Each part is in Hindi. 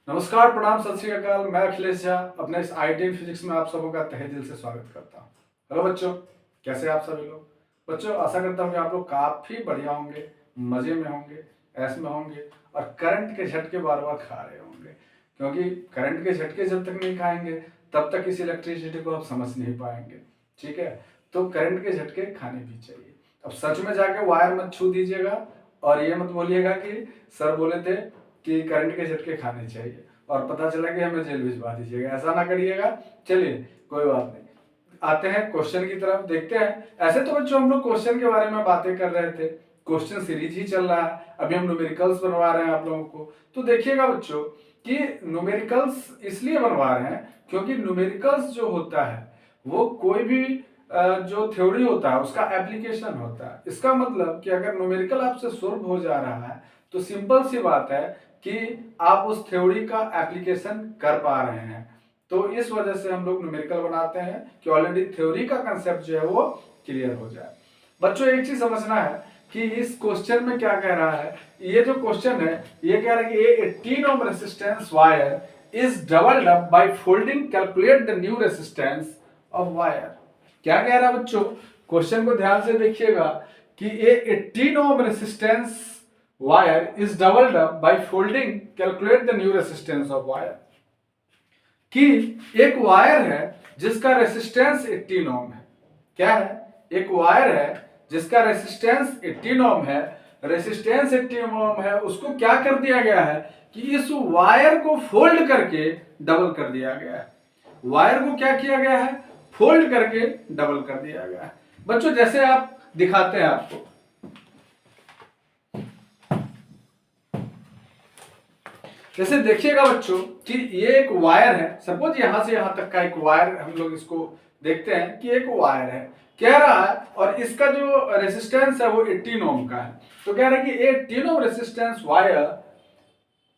नमस्कार, प्रणाम, सत श्री अकाल। मैं अखिलेश झा अपने इस आई.टी. फिजिक्स में आप सबों का तहे दिल से स्वागत करता हूँ। हेलो बच्चों, कैसे आप सभी लोग? बच्चों, आशा करता हूँ कि आप लोग काफ़ी बढ़िया होंगे, मज़े में होंगे, ऐश में होंगे और करंट के झटके बार बार खा रहे होंगे, क्योंकि करंट के झटके जब तक नहीं खाएंगे तब तक इस इलेक्ट्रिसिटी को आप समझ नहीं पाएंगे। ठीक है, तो करंट के झटके खाने भी चाहिए। अब सच में जाके वायर मत छू दीजिएगा और ये मत बोलिएगा कि सर बोले थे कि करंट के झटके खाने चाहिए और पता चला कि हमें जेल भिजवा दीजिएगा। ऐसा ना करिएगा। चलिए, कोई बात नहीं, आते हैं क्वेश्चन की तरफ, देखते हैं। ऐसे तो बच्चों हम लोग क्वेश्चन के बारे में बातें कर रहे थे, क्वेश्चन सीरीज ही चल रहा है, अभी हम न्यूमेरिकल्स बनवा रहे हैं आप लोगों को। तो देखिएगा बच्चों कि न्यूमेरिकल्स इसलिए बनवा रहे हैं क्योंकि न्यूमेरिकल्स जो होता है वो कोई भी जो थ्योरी होता है उसका एप्लीकेशन होता है। इसका मतलब कि अगर न्यूमेरिकल आपसे सॉल्व हो जा रहा है तो सिंपल सी बात है कि आप उस थ्योरी का एप्लीकेशन कर पा रहे हैं। तो इस वजह से हम लोग न्यूमेरिकल बनाते हैं कि ऑलरेडी थ्योरी का कंसेप्ट जो है वो क्लियर हो जाए। बच्चों, एक चीज समझना है कि इस क्वेश्चन में क्या कह रहा है। ये जो क्वेश्चन है ये कह रहा है कि 18 ohm resistance wire is doubled up by folding, calculate the new resistance of wire. क्या कह रहा है बच्चों? क्वेश्चन को ध्यान से देखिएगा कि ये 18 ohm resistance wire is doubled up by folding, calculate the new resistance of wire. कि एक वायर है जिसका रेजिस्टेंस 18 ओम है। क्या है? एक वायर है जिसका रेजिस्टेंस 18 ओम है। रेजिस्टेंस 18 ओम है, उसको क्या कर दिया गया है कि इस वायर को फोल्ड करके डबल कर दिया गया है। वायर को क्या किया गया है? फोल्ड करके डबल कर दिया गया है। बच्चों, जैसे आप दिखाते हैं आपको, जैसे देखिएगा बच्चों कि ये एक वायर है। सपोज यहां से यहां तक का एक वायर, हम लोग इसको देखते हैं कि एक वायर है, कह रहा है, और इसका जो रेजिस्टेंस है वो 18 ओम का है। तो कह रहा है कि 18 ohm resistance wire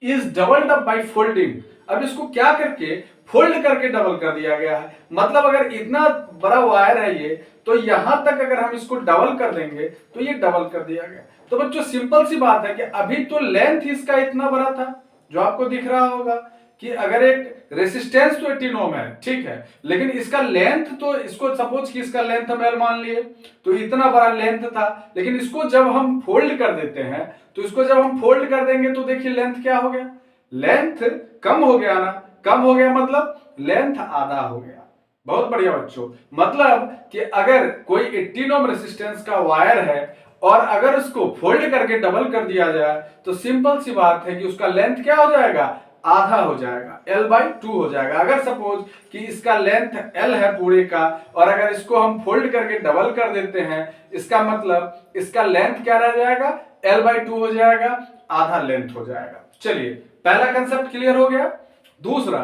is doubled up by folding. अब इसको क्या करके फोल्ड करके डबल कर दिया गया है। मतलब अगर इतना बड़ा वायर है ये, तो यहां तक अगर हम इसको डबल कर देंगे तो ये डबल कर दिया गया। तो बच्चों सिंपल सी बात है कि अभी तो लेंथ इसका इतना बड़ा था जो आपको दिख रहा होगा कि अगर एक रेसिस्टेंस तो 18 ओम है, ठीक है, लेकिन इसका लेंथ, तो इसको सपोज कि इसका लेंथ हम L मान लिए, तो इतना बड़ा लेंथ था। लेकिन इसको जब हम फोल्ड कर देते हैं, तो इसको जब हम फोल्ड कर देंगे तो देखिए लेंथ क्या हो गया? लेंथ कम हो गया ना। कम हो गया मतलब लेंथ आधा हो गया। बहुत बढ़िया बच्चों, मतलब कि अगर कोई 18 ओम रेसिस्टेंस का वायर है और अगर उसको फोल्ड करके डबल कर दिया जाए तो सिंपल सी बात है कि उसका लेंथ क्या हो जाएगा? आधा हो जाएगा, L/2 हो जाएगा। अगर सपोज कि इसका लेंथ L है पूरे का, और अगर इसको हम फोल्ड करके डबल कर देते हैं, इसका मतलब इसका लेंथ क्या रह जाएगा? L/2 हो जाएगा, आधा लेंथ हो जाएगा। चलिए, पहला कंसेप्ट क्लियर हो गया। दूसरा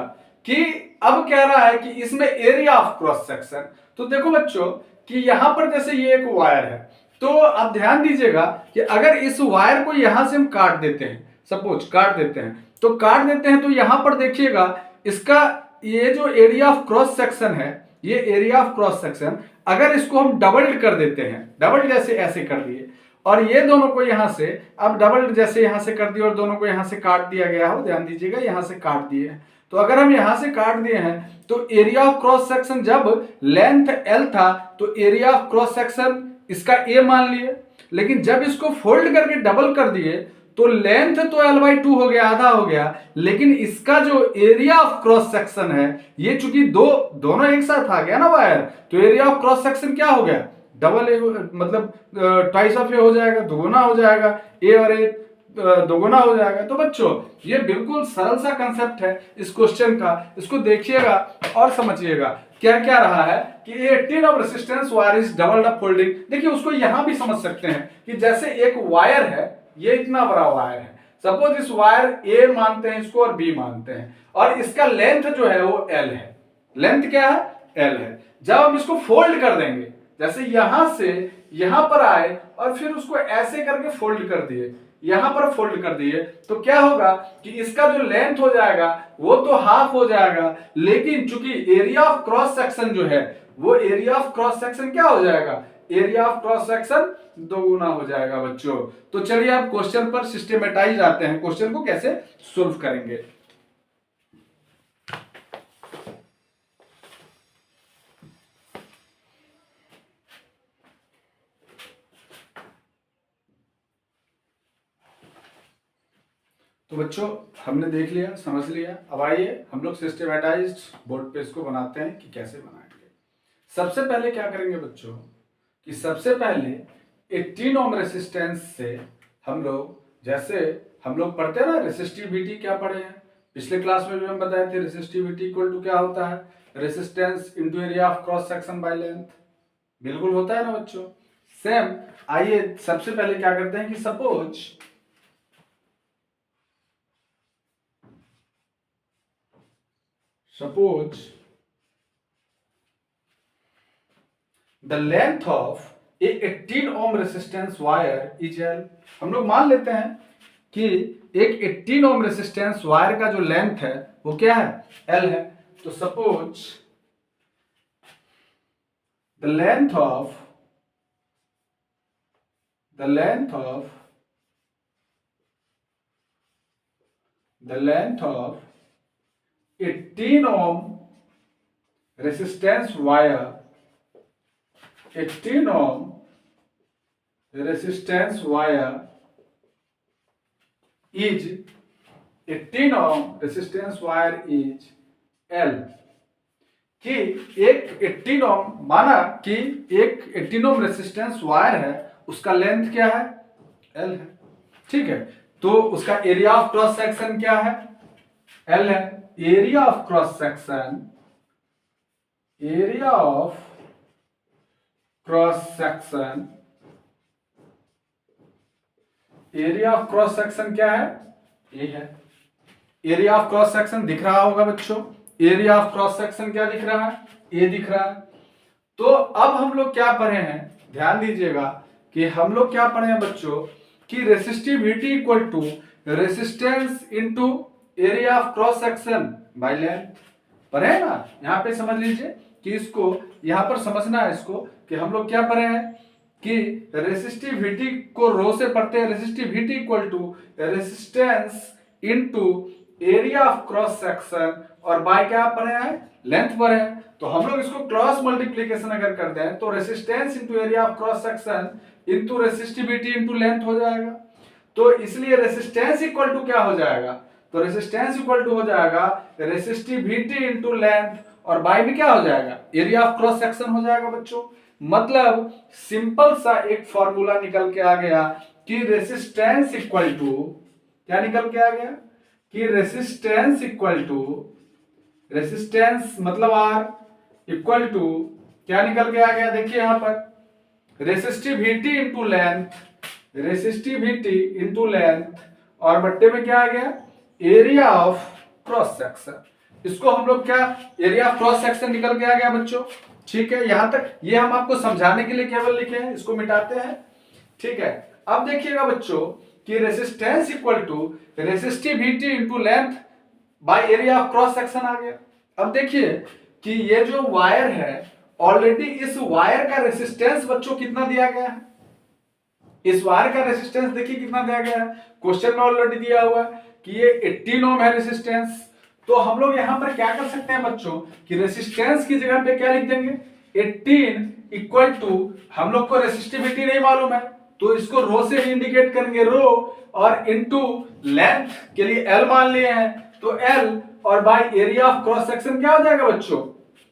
कि अब कह रहा है कि इसमें एरिया ऑफ क्रॉस सेक्शन। तो देखो बच्चों कि यहां पर जैसे ये एक वायर है, तो आप ध्यान दीजिएगा कि अगर इस वायर को यहां से हम काट देते हैं, सपोज काट देते हैं, तो काट देते हैं, तो यहां पर देखिएगा इसका ये जो एरिया ऑफ क्रॉस सेक्शन है, ये एरिया ऑफ क्रॉस सेक्शन अगर इसको हम डबल्ड कर देते हैं, डबल जैसे ऐसे कर दिए, और ये दोनों को यहां से अब डबल जैसे यहां से कर दिए और दोनों को यहां से काट दिया गया हो, ध्यान दीजिएगा यहां से काट दिए हैं। तो अगर हम यहां से काट दिए हैं तो एरिया ऑफ क्रॉस सेक्शन, जब लेंथ L था तो एरिया ऑफ क्रॉस सेक्शन इसका A मान लिए, लेकिन जब इसको फोल्ड करके डबल कर दिए तो लेंथ तो L/2 हो गया, आधा हो गया, लेकिन इसका जो एरिया ऑफ क्रॉस सेक्शन है, ये चूंकि दोनों एक साथ आ गया ना वायर, तो एरिया ऑफ क्रॉस सेक्शन क्या हो गया? डबल ए, मतलब ट्वाइस ऑफ ए हो जाएगा, दोगुना हो जाएगा। ए और ए दोगुना हो जाएगा। तो बच्चों ये बिल्कुल सरल सा कंसेप्ट है इस क्वेश्चन का, इसको देखिएगा और समझिएगा क्या क्या रहा है कि 18 ohm resistance wire is doubled up folding. देखिए उसको यहां भी समझ सकते हैं कि जैसे एक वायर है, ये इतना बड़ा वायर है, सपोज इस वायर ए मानते हैं इसको और बी मानते हैं, और इसका लेंथ जो है वो L है। लेंथ क्या है? L है। जब हम इसको फोल्ड कर देंगे, जैसे यहां से यहां पर आए और फिर उसको ऐसे करके फोल्ड कर दिए, यहां पर फोल्ड कर दिए, तो क्या होगा कि इसका जो लेंथ हो जाएगा वो तो हाफ हो जाएगा, लेकिन चूंकि एरिया ऑफ क्रॉस सेक्शन जो है वो एरिया ऑफ क्रॉस सेक्शन क्या हो जाएगा? एरिया ऑफ क्रॉस सेक्शन दोगुना हो जाएगा बच्चों। तो चलिए आप क्वेश्चन पर सिस्टमेटाइज आते हैं, क्वेश्चन को कैसे सोल्व करेंगे। तो बच्चों हमने देख लिया, समझ लिया। अब आइए हम लोग सिस्टमेटाइज्ड बोर्ड पे इसको बनाते हैं कि कैसे बनाएंगे। सबसे पहले क्या करेंगे बच्चों कि सबसे पहले 18 ओम रेसिस्टेंस से हम लोग, जैसे हम लोग पढ़ते हैं ना रेसिस्टिविटी, क्या पढ़े हैं पिछले क्लास में भी हम बताए थे, रेसिस्टिविटी इक्वल टू क्या होता है, resistance into area of cross section by length. बिल्कुल होता है ना बच्चों। सेम आइए सबसे पहले क्या करते हैं कि suppose the length of a 18 ohm resistance wire is L. हम लोग मान लेते हैं कि एक 18 ओम रेसिस्टेंस वायर का जो लेंथ है वो क्या है, एल है। तो suppose the length of 18 ohm resistance wire, 18 ohm resistance wire is 18 ohm resistance wire is L। कि एक 18 ओम, माना कि एक 18 ओम रेसिस्टेंस वायर है, उसका लेंथ क्या है, L है। ठीक है, तो उसका एरिया ऑफ क्रॉस सेक्शन क्या है, L है। Area of cross section, area of cross section, area of cross section क्या है, ये है। एरिया ऑफ क्रॉस सेक्शन दिख रहा होगा बच्चों, एरिया ऑफ क्रॉस सेक्शन क्या दिख रहा है, ए दिख रहा है। तो अब हम लोग क्या पढ़े हैं, ध्यान दीजिएगा कि हम लोग क्या पढ़े हैं बच्चों कि resistivity equal to resistance into area of cross section by length. पढ़े ना, यहां पे समझ लीजिए कि इसको यहां पर समझना है इसको कि हम लोग क्या पढ़े हैं कि रेसिस्टिविटी को रो से पढ़ते हैं, resistivity equal to resistance into area of cross section और बाय क्या पढ़े हैं, लेंथ पढ़े हैं। तो हम लोग इसको क्रॉस मल्टीप्लीकेशन अगर कर दें तो resistance into area of cross section into resistivity into length हो जाएगा। तो इसलिए रेसिस्टेंस इक्वल टू क्या हो जाएगा, तो रेसिस्टेंस इक्वल टू हो जाएगा रेसिस्टिविटी इनटू लेंथ और बाय में क्या हो जाएगा, एरिया ऑफ क्रॉस सेक्शन हो जाएगा बच्चों। मतलब सिंपल सा एक फॉर्मूला निकल के आ गया कि रेसिस्टेंस इक्वल टू, क्या निकल के आ गया कि रेसिस्टेंस इक्वल टू, रेसिस्टेंस मतलब आर इक्वल टू क्या निकल के आ गया, देखिए यहां पर resistivity into length, resistivity into length और बट्टे में क्या आ गया, एरिया ऑफ क्रॉस सेक्शन। इसको हम लोग क्या, एरिया ऑफ क्रॉस सेक्शन निकल के आ गया बच्चों। ठीक है, यहां तक ये हम आपको समझाने के लिए केवल लिखे हैं, इसको मिटाते हैं। ठीक है, अब देखिएगा बच्चों कि resistance equal to resistivity into length by area of cross section आ गया। अब देखिए कि ये जो वायर है, ऑलरेडी इस वायर का रेसिस्टेंस बच्चों कितना दिया गया है, इस वायर का रेसिस्टेंस देखिए कितना दिया गया है, क्वेश्चन में ऑलरेडी दिया हुआ है कि ये 18 ओम है रेसिस्टेंस। तो हम लोग यहां पर क्या कर सकते हैं बच्चों कि रेसिस्टेंस की जगह पे क्या लिख देंगे, 18 इक्वल टू, हम लोग को रेसिस्टिविटी नहीं मालूम है तो इसको रो से इंडिकेट करेंगे, रो और इनटू लेंथ के लिए एल मान लिए हैं तो एल और bye area of cross section क्या हो जाएगा बच्चों,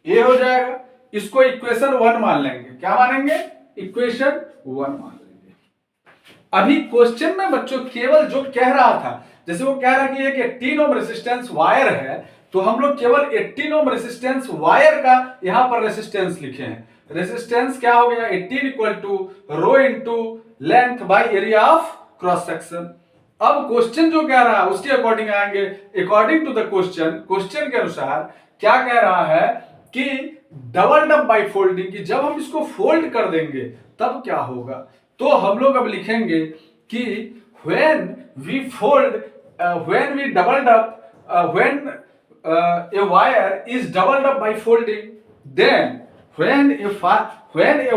ए हो जाएगा। इसको इक्वेशन 1 मान लेंगे, क्या मानेंगे, इक्वेशन 1 मान लेंगे। अभी क्वेश्चन में बच्चों केवल जो कह रहा था, जैसे वो कह रहा है कि एक 18 ओम रेसिस्टेंस वायर है, तो हम लोग केवल 18 ओम रेसिस्टेंस वायर का यहां पर रेसिस्टेंस लिखे हैं। रेसिस्टेंस क्या हो गया, 18 equal to rho into length by area of cross section. अब क्वेश्चन जो कह रहा है उसके अकॉर्डिंग आएंगे, according to the question, question के अनुसार क्या कह रहा है कि डबल डब बाय फोल्डिंग, की जब हम इसको फोल्ड कर देंगे तब क्या होगा। तो हम लोग अब लिखेंगे कि when we fold, when we doubled up, when a wire is doubled up by folding, then when a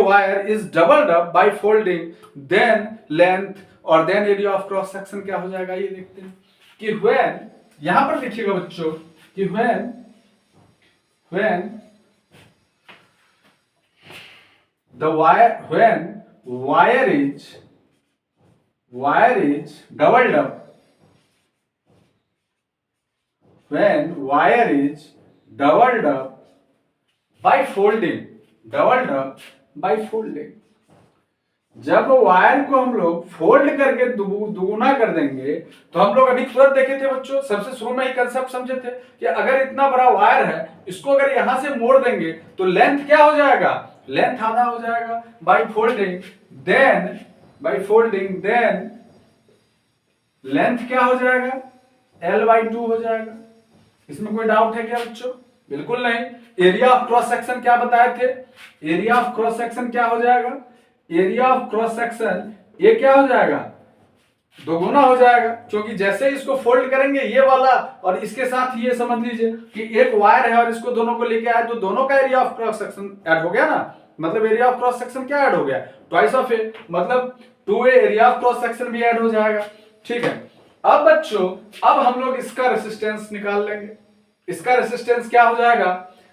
wire is doubled up by folding, then length और then area of cross section क्या हो जाएगा, ये देखते हैं कि when, यहां पर देखिएगा बच्चों कि when the wire is doubled up when wire is doubled up by folding, doubled up by folding, जब वायर को हम लोग फोल्ड करके दुगुना कर देंगे, तो हम लोग अभी तुरंत देखे थे बच्चों, सबसे शुरू में ही कंसेप्ट समझे थे कि अगर इतना बड़ा वायर है, इसको अगर यहां से मोड़ देंगे तो लेंथ क्या हो जाएगा, लेंथ आधा हो जाएगा by folding, then by folding then length क्या हो जाएगा, L/2 हो जाएगा। इसमें कोई डाउट है क्या बच्चों? बिल्कुल नहीं। एरिया ऑफ क्रॉस सेक्शन क्या बताए थे, एरिया ऑफ क्रॉस सेक्शन क्या हो जाएगा, एरिया ऑफ क्रॉस सेक्शन ये क्या हो जाएगा, दोगुना हो जाएगा, क्योंकि जैसे इसको फोल्ड करेंगे ये वाला और इसके साथ ये समझ लीजिए कि एक वायर है और इसको दोनों को लेके आए, तो दोनों का area of cross section add हो गया ना, मतलब एरिया ऑफ क्रॉस सेक्शन क्या ऐड हो गया, ट्वाइस ऑफ ए, मतलब 2a area of cross section भी ऐड हो जाएगा। ठीक है, अब बच्चों अब हम लोग इसका रेसिस्टेंस निकाल लेंगे। इसका रेसिस्टेंस क्या हो जाएगा,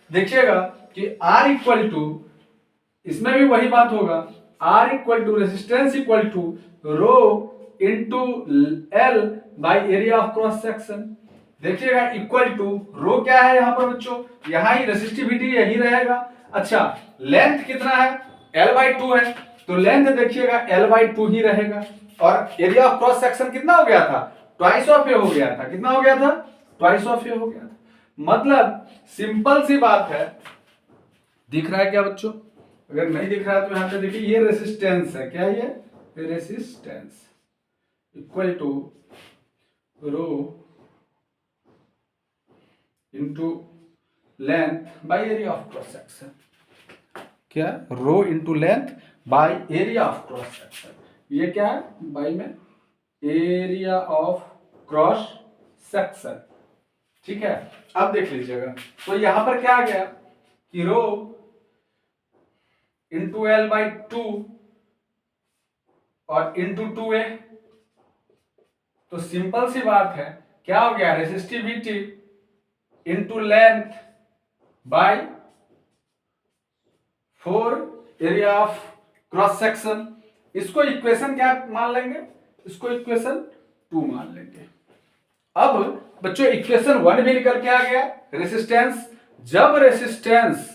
देखिएगा कि R इक्वल टू, इसमें भी वही बात होगा, R equal to resistance equal to rho into L by area of cross section. देखिएगा इक्वल टू रो क्या है यहाँ पर बच्चों, यहाँ ही रेसिस्टिविटी यही रहेगा। अच्छा, लेंथ कितना है, L/2 है, तो लेंथ देखिएगा L/2 ही रहेगा, और एरिया ऑफ क्रॉस सेक्शन कितना हो गया था, ट्वाइस ऑफ ए हो गया था। कितना हो गया था, ट्वाइस ऑफ ए हो गया था। मतलब सिंपल सी बात है, दिख रहा है क्या बच्चों? अगर नहीं दिख रहा है तो यहां पे देखिए, ये रेसिस्टेंस है, क्या ये resistance equal to rho into length by area of cross section. क्या, rho into length by area of cross section, ये क्या है बाई में एरिया ऑफ क्रॉस सेक्शन। ठीक है, अब देख लीजिएगा, तो यहां पर क्या आ गया कि रो इंटू L/2 और इंटू 2a, तो सिंपल सी बात है, क्या हो गया, resistivity into length bye 4 area of cross section. इसको इक्वेशन क्या मान लेंगे, इसको इक्वेशन 2 मान लेंगे। अब बच्चों इक्वेशन 1 भी निकल के आ गया, रेसिस्टेंस, जब रेसिस्टेंस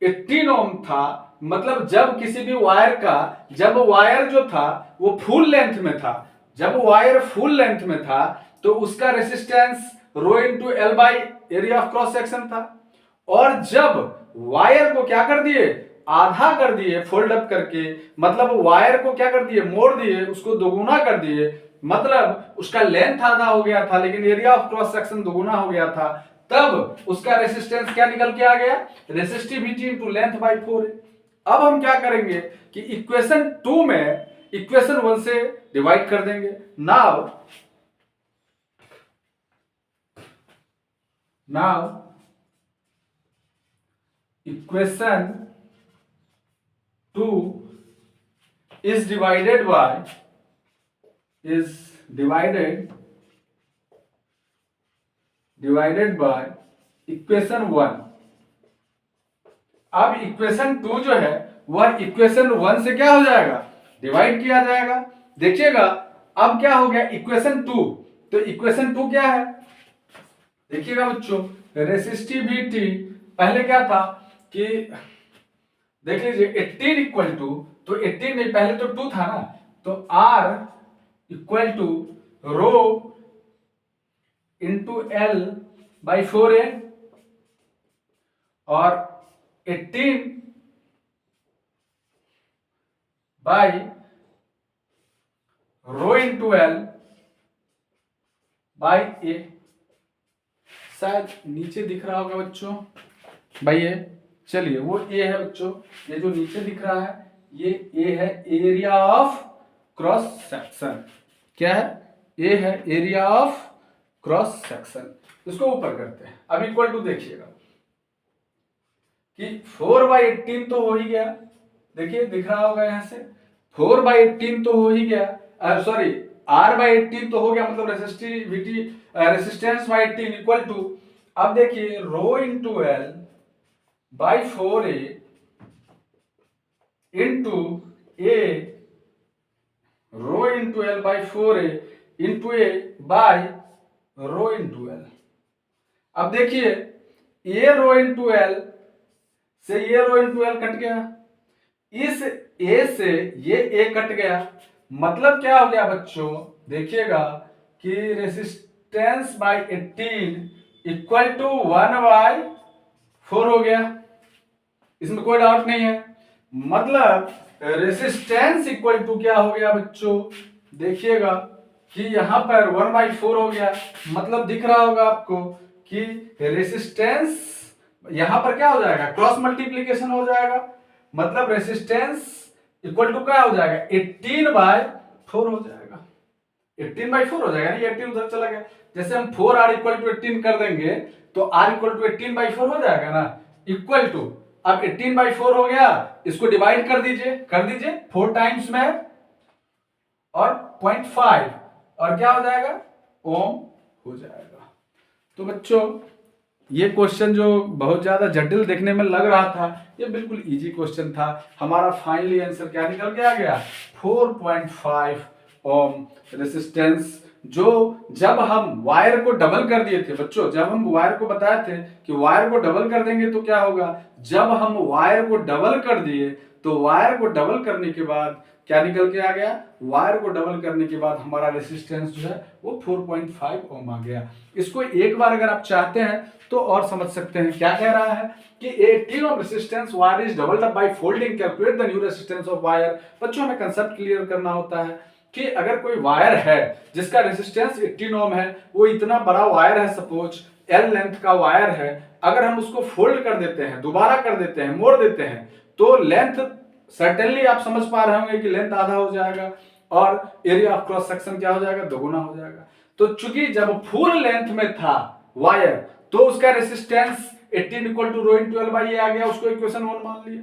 18 ओम था, मतलब जब किसी भी वायर का, जब वायर जो था वो फुल लेंथ में था, जब वायर फुल लेंथ में था तो उसका resistance rho into L by area of cross section था, और जब वायर को क्या कर दिए, आधा कर दिए फोल्ड अप करके, मतलब वायर को क्या कर दिए, मोड़ दिए, उसको दोगुना कर दिए, मतलब उसका लेंथ आधा हो गया था लेकिन एरिया ऑफ क्रॉस सेक्शन दोगुना हो गया था, तब उसका रेसिस्टेंस क्या निकल के आ गया, रेसिस्टिविटी इनटू लेंथ बाय 4। अब हम क्या करेंगे कि इक्वेशन 2 में इक्वेशन 1 से डिवाइड कर देंगे। Now equation 2 is divided by equation 1। अब इक्वेशन 2 जो है वह इक्वेशन 1 से क्या हो जाएगा, डिवाइड किया जाएगा। देखिएगा अब क्या हो गया इक्वेशन 2, तो इक्वेशन 2 क्या है, देखिएगा बच्चों, रेसिस्टिविटी पहले क्या था कि देख लीजिए 18 इक्वल टू, तो 18 नहीं, पहले तो 2 था ना, तो R equal to rho into L by 4a, और 18 by rho into L by a। शायद नीचे दिख रहा होगा बच्चों भाई, ये चलिए वो a है बच्चों, ये जो नीचे दिख रहा है ये a है, एरिया ऑफ क्रॉस सेक्शन। क्या है, a है एरिया ऑफ क्रॉस सेक्शन। इसको ऊपर करते हैं। अब इक्वल टू देखिएगा कि 4/18 तो हो ही गया, देखिए दिख रहा होगा यहां से, 4/18 तो हो ही गया, सॉरी R/18 तो हो गया, मतलब resistivity resistance by 18 equal to, अब देखिए rho into L by 4a into a, rho into L by 4a into a by rho into L। अब देखिए ये रो इंटू एल से ये रो इंटू एल कट गया, इस ए से ये ए कट गया, मतलब क्या हो गया बच्चों, देखिएगा कि रेसिस्टेंस बाय 18 इक्वल टू 1/4 हो गया, इसमें कोई डाउट नहीं है। मतलब रेसिस्टेंस इक्वल टू क्या हो गया बच्चों, देखिएगा कि यहां पर 1/4 हो गया, मतलब दिख रहा होगा आपको कि रेसिस्टेंस यहां पर क्या हो जाएगा, क्रॉस मल्टीप्लीकेशन हो जाएगा, मतलब रेसिस्टेंस इक्वल टू क्या हो जाएगा, 18/4 हो जाएगा, 18/4 हो जाएगा, नहीं 18 उधर चला गया, जैसे हम 4R इक्वल टू 18 कर देंगे तो R इक्वल टू 18/4 हो जाएगा ना, इक्वल टू, अब 18/4 हो गया, इसको डिवाइड कर दीजिए 4 टाइम्स में और 0.5 और क्या हो जाएगा, ओम हो जाएगा। तो बच्चों ये क्वेश्चन जो बहुत ज्यादा जटिल देखने में लग रहा था, ये बिल्कुल इजी क्वेश्चन था। हमारा फाइनली आंसर क्या निकल के आ गया, 4.5 ओम रेसिस्टेंस, जो जब हम वायर को डबल कर दिए थे बच्चों, जब हम वायर को बताए थे कि वायर को डबल कर देंगे तो क्या होगा, जब हम वायर को डबल कर दिए तो वायर को डबल करने के बाद क्या निकल के आ गया, वायर को डबल करने के बाद हमारा रेसिस्टेंस जो है वो 4.5 ओम आ गया। इसको एक बार अगर आप चाहते हैं तो और समझ सकते हैं, क्या कह रहा है कि 18 ohm resistance wire is doubled up by folding, calculate the new resistance of wire. बच्चों हमें कंसेप्ट क्लियर करना होता है कि अगर कोई वायर है जिसका रेसिस्टेंस 18 ओम है, वो इतना बड़ा वायर है, सपोज एल लेंथ का वायर है, अगर हम उसको फोल्ड कर देते हैं, दोबारा कर देते हैं, मोड़ देते हैं, तो लेंथ सर्टेनली आप समझ पा रहे होंगे कि लेंथ आधा हो जाएगा और एरिया ऑफ क्रॉस सेक्शन क्या हो जाएगा, दोगुना हो जाएगा। तो चूंकि जब फुल लेंथ में था वायर तो उसका resistance 18 equal to rho into L by A आ गया, उसको इक्वेशन 1 मान लिया।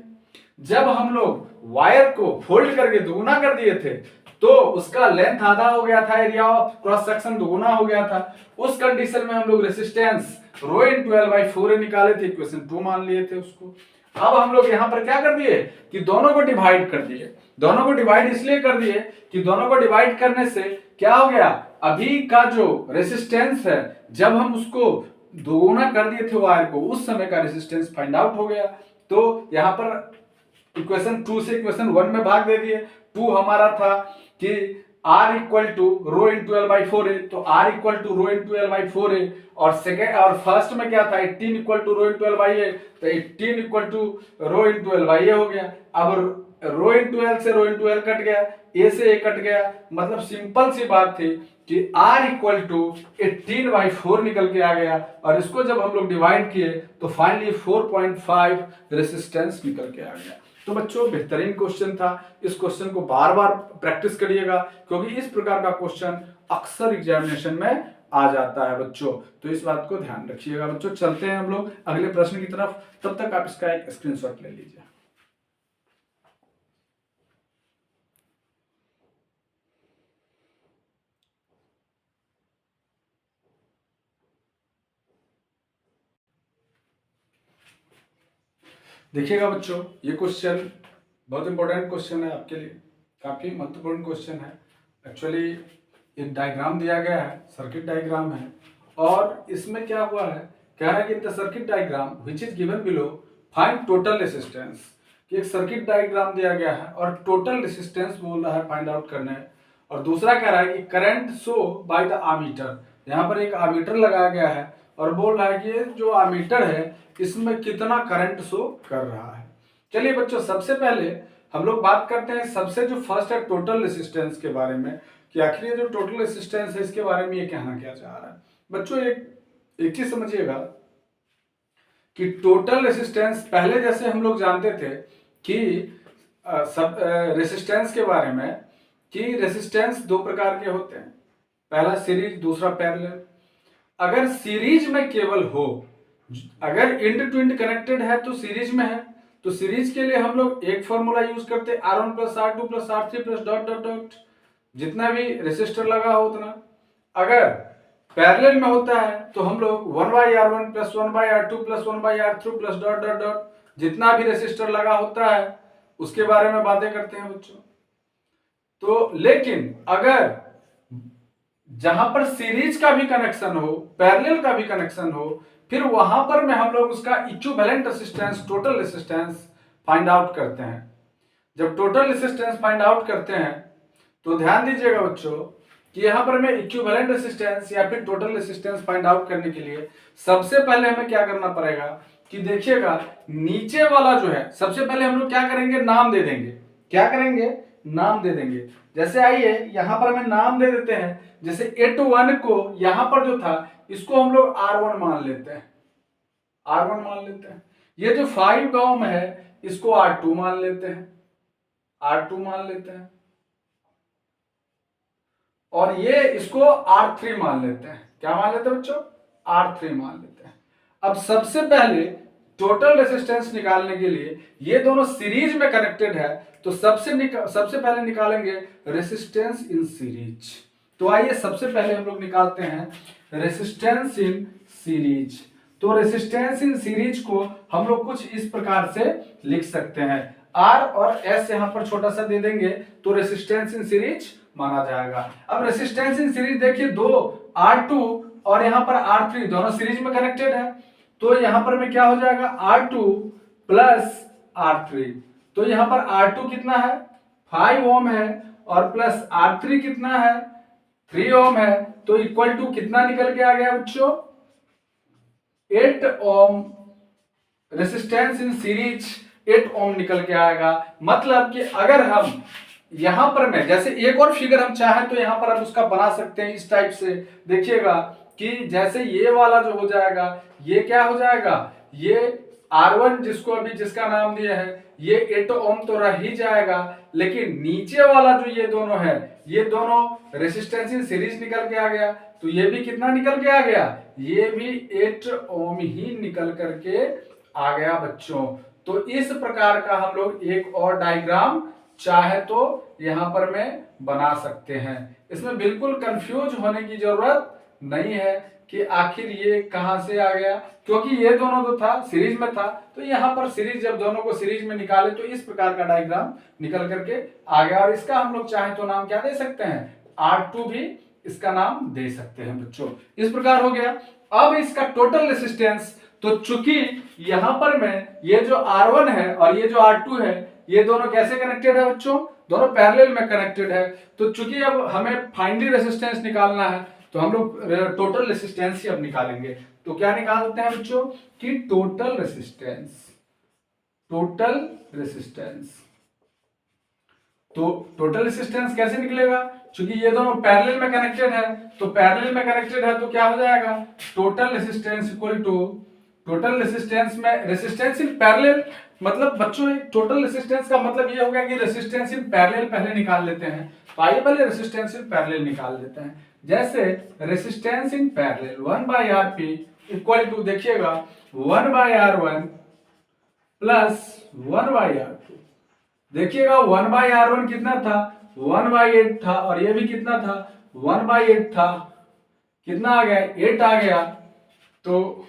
जब हम लोग वायर को फोल्ड करके दोगुना कर दिए थे तो उसका लेंथ आधा हो गया था, एरिया ऑफ क्रॉस सेक्शन दोगुना हो गया था, उस कंडीशन में हम लोग resistance rho into L by 4 निकाले थे, इक्वेशन 2 मान लिए थे उसको। अब हम लोग यहां पर क्या कर दिए कि दोनों को डिवाइड कर दिए, दोनों को डिवाइड इसलिए कर दिए कि दोनों को डिवाइड करने से क्या हो गया, अभी का जो रेसिस्टेंस है जब हम उसको दोगुना कर दिए थे वायर को, उस समय का रेसिस्टेंस फाइंड आउट हो गया। तो यहां पर इक्वेशन 2 से इक्वेशन 1 में भाग दे दिए। 2 हमारा था कि R equal to rho into L by 4 है, तो R equal to rho into L by 4 है, और सेकेंड और फर्स्ट में क्या था, 18 equal to rho into L by A, तो 18 equal to rho into L by A हो गया। अब रो इंटू एल से रो इंटू एल कट गया, ए से ए कट गया, मतलब सिंपल सी बात थी कि R इक्वल टू 18/4 निकल के आ गया, और इसको जब हम लोग डिवाइड किए तो फाइनली 4.5 रेसिस्टेंस निकल के आ गया। तो बच्चों बेहतरीन क्वेश्चन था, इस क्वेश्चन को बार बार प्रैक्टिस करिएगा क्योंकि इस प्रकार का क्वेश्चन अक्सर एग्जामिनेशन में आ जाता है बच्चों, तो इस बात को ध्यान रखिएगा बच्चों। चलते हैं हम लोग अगले प्रश्न की तरफ, तब तक आप इसका एक स्क्रीनशॉट ले लीजिए। देखिएगा बच्चों, ये क्वेश्चन बहुत इंपॉर्टेंट क्वेश्चन है आपके लिए, काफी महत्वपूर्ण क्वेश्चन है। एक्चुअली एक डायग्राम दिया गया है, सर्किट डायग्राम है, और इसमें क्या हुआ है, कह रहा है कि the circuit diagram which is given below find total resistance, कि एक सर्किट डायग्राम दिया गया है और टोटल रेसिस्टेंस बोल रहा है फाइंड आउट करना है। और दूसरा कह रहा है कि current show by the ammeter, यहाँ पर एक आमीटर लगाया गया है और बोल रहा है कि ये जो आमीटर है इसमें कितना करंट शो कर रहा है। चलिए बच्चों, सबसे पहले हम लोग बात करते हैं, सबसे जो फर्स्ट है टोटल रेसिस्टेंस के बारे में, कि आखिर ये जो टोटल रेसिस्टेंस है इसके बारे में ये कहना क्या चाह रहा है। बच्चों एक चीज समझिएगा कि टोटल रेसिस्टेंस, पहले जैसे हम लोग जानते थे कि सब रेसिस्टेंस के बारे में कि रेसिस्टेंस दो प्रकार के होते हैं, पहला सीरीज, दूसरा पैरेलल। अगर सीरीज में केबल हो, अगर इंड टू इंड कनेक्टेड है तो सीरीज में है, तो सीरीज के लिए हम लोग एक फॉर्मूला यूज करते हैं, R1 plus R2 plus R3 plus dot dot dot, जितना भी रेसिस्टर लगा हो उतना। अगर पैरेलल में होता है तो हम लोग 1/R1 plus 1/R2 plus 1/R3 plus dot dot dot, जितना भी रेसिस्टर लगा होता है उसके बारे में बातें करते हैं बच्चों। तो लेकिन अगर जहां पर सीरीज का भी कनेक्शन हो, पैरेलल का भी कनेक्शन हो, फिर वहां पर में हम लोग उसका equivalent resistance, total resistance find out करते हैं। जब टोटल रेसिस्टेंस फाइंड आउट करते हैं तो ध्यान दीजिएगा बच्चों कि यहां पर हमें इक्विवेलेंट रेसिस्टेंस या फिर टोटल रेसिस्टेंस फाइंड आउट करने के लिए सबसे पहले हमें क्या करना पड़ेगा कि देखिएगा नीचे वाला जो है, सबसे पहले हम लोग क्या करेंगे, नाम दे देंगे। क्या करेंगे, नाम दे देंगे। जैसे आइए यहां पर हमें नाम दे देते हैं, जैसे 8-1 को यहां पर जो था इसको हम लोग R1 मान लेते हैं, R1 मान लेते हैं। ये जो 5 ओम है इसको R2 मान लेते हैं, R2 मान लेते हैं, और ये इसको R3 मान लेते हैं। क्या मान लेते हैं बच्चों, R3 मान लेते हैं। अब सबसे पहले टोटल रेसिस्टेंस निकालने के लिए ये दोनों सीरीज में कनेक्टेड है, तो सबसे पहले निकालेंगे रेसिस्टेंस इन सीरीज। तो आइए सबसे पहले हम लोग निकालते हैं रेसिस्टेंस इन सीरीज। तो रेसिस्टेंस इन सीरीज को हम लोग कुछ इस प्रकार से लिख सकते हैं, R और S यहां पर छोटा सा दे देंगे तो रेसिस्टेंस इन सीरीज माना जाएगा। अब रेसिस्टेंस इन सीरीज देखिए, दो R2 और यहां पर R3 दोनों सीरीज में कनेक्टेड है, तो यहां पर में क्या हो जाएगा, R2 प्लस R3। तो यहां पर R2 कितना है, 5 ओम है, और प्लस R3 कितना है, 3 ओम है, तो इक्वल टू कितना निकल के आ गया बच्चों, 8 ओम। रेसिस्टेंस इन सीरीज 8 ओम निकल के आएगा। मतलब कि अगर हम यहां पर में जैसे एक और फिगर हम चाहें तो यहां पर हम उसका बना सकते हैं इस टाइप से। देखिएगा कि जैसे ये वाला जो हो जाएगा, ये क्या हो जाएगा, ये R1 जिसको अभी जिसका नाम दिया है ये 8 ओम तो रह ही जाएगा, लेकिन नीचे वाला जो ये दोनों है, ये दोनों रेसिस्टेंस इन सीरीज निकल के आ गया, तो ये भी कितना निकल के आ गया, ये भी 8 ओम ही निकल करके आ गया बच्चों। तो इस प्रकार का हम लोग एक और डायग्राम चाहे तो यहां पर में बना सकते हैं। इसमें बिल्कुल कंफ्यूज होने की जरूरत नहीं है कि आखिर ये कहां से आ गया, क्योंकि ये दोनों जो था सीरीज में था, तो यहां पर सीरीज जब दोनों को सीरीज में निकाले तो इस प्रकार का डायग्राम निकल करके आ गया। और इसका हम लोग चाहे तो नाम क्या दे सकते हैं, R2 भी इसका नाम दे सकते हैं बच्चों। इस प्रकार हो गया। अब इसका टोटल रेसिस्टेंस, तो चूंकि यहां पर में ये जो R1 है और ये जो R2 है ये दोनों कैसे कनेक्टेड है बच्चों, दोनों पैरेलल में कनेक्टेड है। तो चूंकि अब हमें फाइनली रेसिस्टेंस निकालना है तो हम लोग टोटल रेसिस्टेंस ही अब निकालेंगे। तो क्या निकालते हैं बच्चों कि टोटल रेसिस्टेंस, टोटल रेसिस्टेंस। तो टोटल रेसिस्टेंस कैसे निकलेगा, क्योंकि ये दोनों पैरेलल में कनेक्टेड है, तो पैरेलल में कनेक्टेड है तो क्या हो जाएगा, total resistance equal to total resistance में रेसिस्टेंस इन पैरेलल। मतलब बच्चों टोटल रेसिस्टेंस का मतलब ये हो गया कि रेसिस्टेंस इन पैरेलल पहले निकाल लेते हैं। तो आइए पहले रेसिस्टेंस इन पैरेलल निकाल लेते हैं। जैसे resistance in parallel 1/Rp equal to, देखिएगा 1/R1 प्लस 1/R2। देखिएगा 1/R1 कितना था, 1/8 था, और ये भी कितना था, 1/8 था। कितना आ गया, 8 आ गया, तो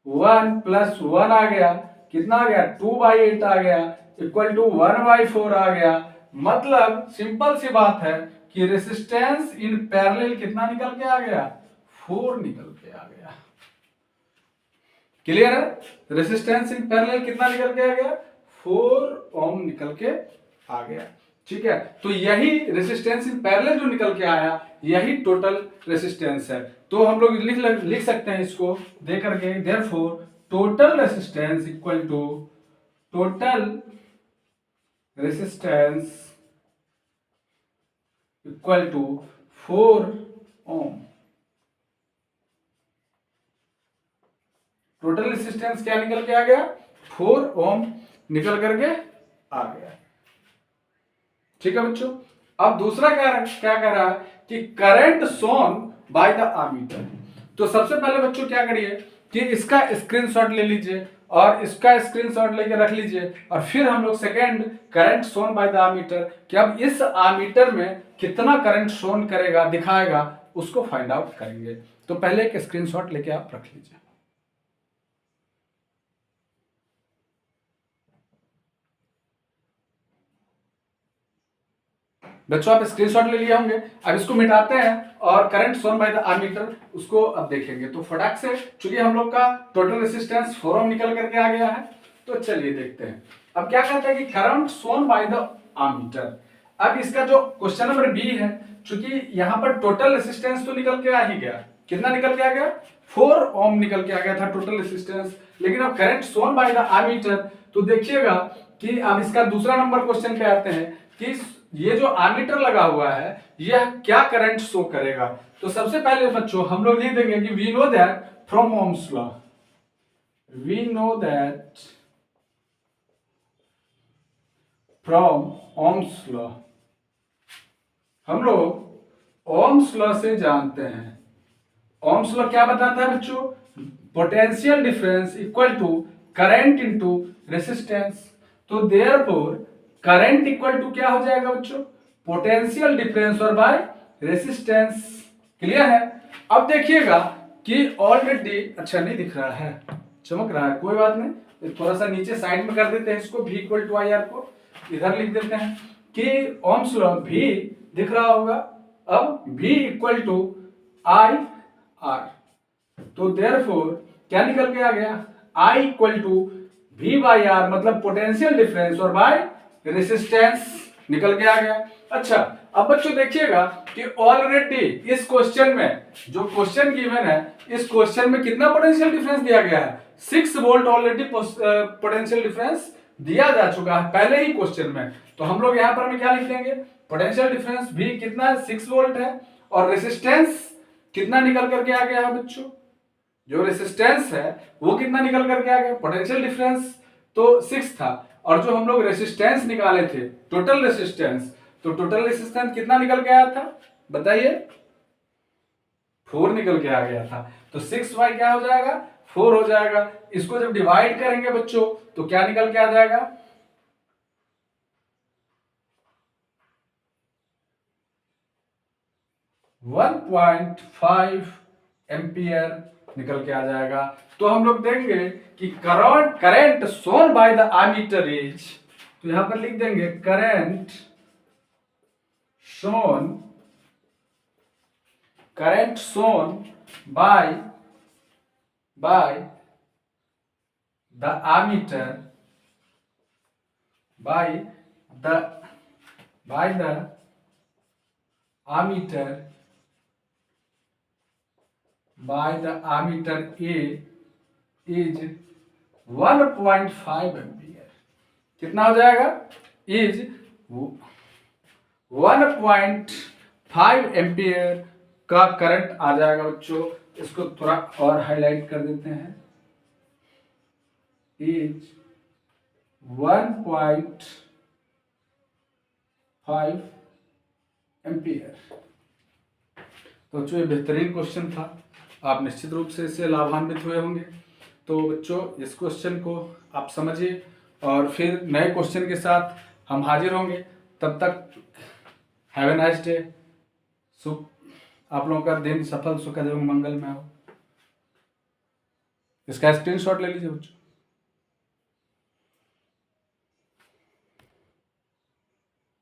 1 प्लस 1 आ गया, कितना आ गया, 2/8 आ गया, इक्वल टू 1/4 आ गया। मतलब सिंपल सी बात है कि रेसिस्टेंस इन पैरेलल कितना निकल के आ गया, 4 निकल के आ गया। क्लियर है, रेसिस्टेंस इन पैरेलल कितना निकल के आ गया, 4 ओम निकल के आ गया। ठीक है, तो यही रेसिस्टेंस इन पैरेलल जो निकल के आया यही टोटल रेसिस्टेंस है। तो हम लोग लिख सकते हैं इसको दे करके, therefore total resistance equal to total resistance equal to 4 ohm. Total resistance क्या निकल के आ गया, 4 ओम निकल करके आ गया। ठीक है बच्चों। अब दूसरा क्या कह रहा है कि current shown by the ammeter. तो सबसे पहले बच्चों क्या करिए कि इसका स्क्रीनशॉट ले लीजिए और इसका स्क्रीनशॉट लेके रख लीजिए, और फिर हम लोग second current shown by the ammeter कि अब इस अमीटर में कितना करंट शोन करेगा, दिखाएगा, उसको फाइंड आउट करेंगे। तो पहले एक स्क्रीनशॉट लेके आप रख लीजिए। बच्चों आप स्क्रीनशॉट ले लिए होंगे। अब इसको मिटाते हैं और current shown by the ammeter उसको अब देखेंगे। तो फटाक से, चूंकि हम लोग का टोटल रेसिस्टेंस 4 ओम निकल करके आ गया है, तो चलिए देखते हैं। अब क्या कहते हैं कि current shown by the ammeter. अब इसका जो क्वेश्चन नंबर बी है, चूंकि यहाँ पर टोटल रेसिस्टेंस तो निकल के आ ही गया, कितना निकल के आ गया, 4 ओम निकल के आ गया था टोटल रेसिस्टेंस। लेकिन अब current shown by the ammeter, तो देखिएगा कि अब इसका दूसरा नंबर क्वेश्चन पे आते हैं कि ये जो आमीटर लगा हुआ है यह क्या करंट शो करेगा। तो सबसे पहले बच्चों हम लोग लिख देंगे कि we know that from Ohm's law, we know that from Ohm's law, हम लोग ओम्स लॉ से जानते हैं। ओम्स लॉ क्या बताता है बच्चों, potential difference equal to current into resistance. तो देयरफॉर करंट इक्वल टू क्या हो जाएगा बच्चों, पोटेंशियल डिफरेंस और बाय रेसिस्टेंस। क्लियर है। अब देखिएगा कि ऑलरेडी, अच्छा नहीं दिख रहा है, चमक रहा है, कोई बात नहीं, थोड़ा सा नीचे साइड में कर देते हैं इसको, v equal to I R को इधर लिख देते हैं कि ओम्स लॉ v दिख रहा होगा। अब v equal to I R, तो देयरफॉर क्या निकल के आ गया, I equal to V by R, मतलब पोटेंशियल डिफरेंस और बाय रेसिस्टेंस निकल के आ गया। अच्छा अब बच्चों देखिएगा कि ऑलरेडी इस क्वेश्चन में, जो क्वेश्चन गिवन है, इस क्वेश्चन में कितना पोटेंशियल डिफरेंस दिया गया है, 6 वोल्ट ऑलरेडी पोटेंशियल डिफरेंस दिया जा चुका है पहले ही क्वेश्चन में। तो हम लोग यहां पर में क्या लिख देंगे, पोटेंशियल डिफरेंस भी कितना 6 वोल्ट है, और रेसिस्टेंस कितना निकल करके आ गया है बच्चों, जो रेसिस्टेंस है वो कितना निकल करके आ गया, पोटेंशियल डिफरेंस तो 6 था, और जो हम लोग रेसिस्टेंस निकाले थे टोटल रेसिस्टेंस, तो टोटल रेसिस्टेंस कितना निकल के आया था बताइए, 4 निकल के आ गया था। तो 6 बाई क्या हो जाएगा, 4 हो जाएगा। इसको जब डिवाइड करेंगे बच्चों तो क्या निकल के आ जाएगा, 1.5 एम्पियर निकल के आ जाएगा। तो हम लोग देंगे कि current shown by the ammeter is, तो यहां पर लिख देंगे current shown by the ammeter, by the ammeter A is 1.5 ampere. कितना हो जाएगा, इज 1.5 एम्पियर का करंट आ जाएगा बच्चों। इसको थोड़ा और हाईलाइट कर देते हैं, इज 1.5 एम्पियर। तो बच्चों ये बेहतरीन क्वेश्चन था, आप निश्चित रूप से इससे लाभान्वित हुए होंगे। तो बच्चों इस क्वेश्चन को आप समझिए, और फिर नए क्वेश्चन के साथ हम हाजिर होंगे। तब तक हैव ए नाइस डे। आप लोगों का दिन सफल, सुखद एवं मंगलमय हो। इसका स्क्रीनशॉट ले लीजिए बच्चों।